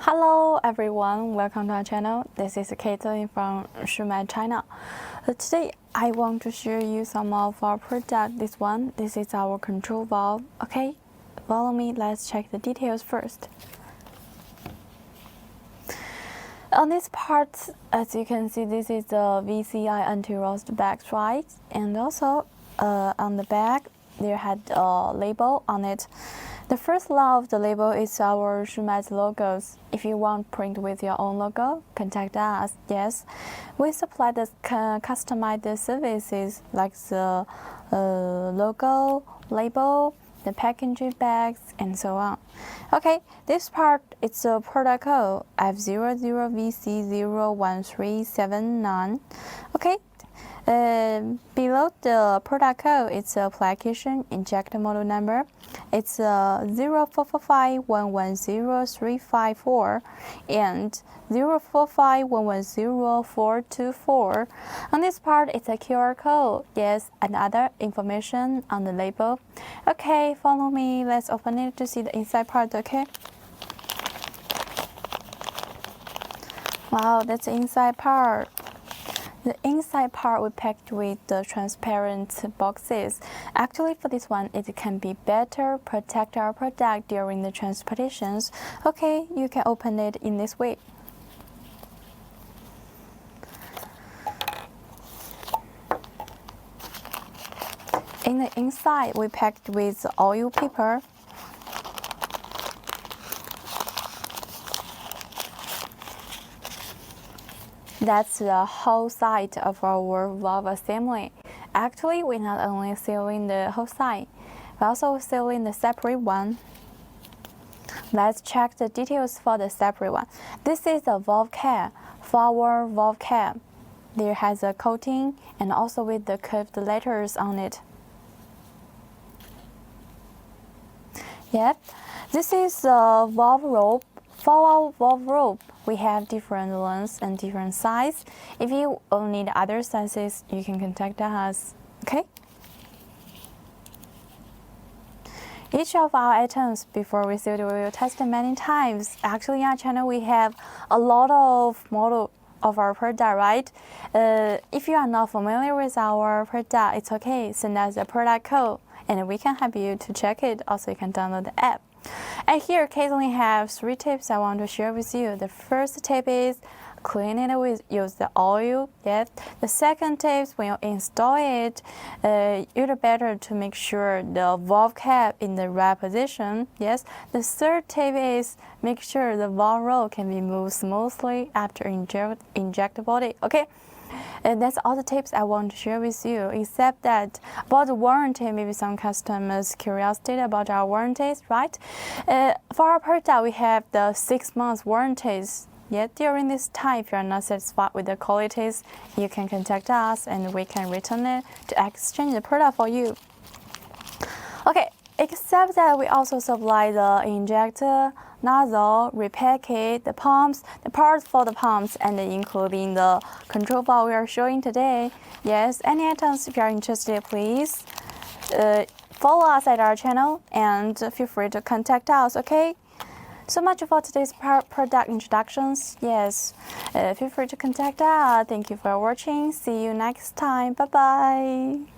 Hello everyone, welcome to our channel. This is Caitlin from Shumatt, China. Today I want to share you some of our product. This is our control valve. Okay, follow me, let's check the details first. On this part, as you can see, this is the VCI anti-rust bags, right? And also on the back, there had a label on it. The first line of the label is our Shumatt logos. If you want print with your own logo, contact us. Yes, we supply the customized services like the logo, label, the packaging bags, and so on. Okay, this part it's a product code F00VC01379. Okay. Below the product code, it's application injector model number. It's 0445110354 and 04511044. On this part, it's a QR code. Yes, and other information on the label. Okay, follow me. Let's open it to see the inside part. Okay. Wow, that's the inside part. The inside part we packed with the transparent boxes. Actually, for this one, it can be better protect our product during the transportations. Okay, you can open it in this way. In the inside, we packed with oil paper. That's the whole side of our valve assembly. Actually, we're not only sealing the whole side, we're also sealing the separate one. Let's check the details for the separate one. This is a valve cap, for our valve cap. There has a coating and also with the curved letters on it. Yep, this is a valve rope. For our valve rope, we have different lengths and different sizes. If you need other sizes, you can contact us. Okay? Each of our items, before we seal it, we will test it many times. Actually, on our channel, we have a lot of model of our product, right? If you are not familiar with our product, it's okay. Send us a product code, and we can help you to check it. Also, you can download the app. And here, Caitlin has 3 tips I want to share with you. The first tip is clean it with use the oil. Yes. The second tip is when you install it, it's better to make sure the valve cap in the right position. Yes. The third tip is make sure the valve roll can be moved smoothly after inject the body. Okay. And that's all the tips I want to share with you, except that about the warranty, maybe some customers' curiosity about our warranties, right? For our product, we have the 6 months warranties. Yet during this time, if you are not satisfied with the qualities, you can contact us and we can return it to exchange the product for you. Okay, except that we also supply the injector, nozzle, repair kit, the pumps, the parts for the pumps, and including the control valve we are showing today. Yes, any items if you are interested, please follow us at our channel and feel free to contact us, okay? So much for today's product introductions. Yes, feel free to contact us. Thank you for watching. See you next time. Bye-bye.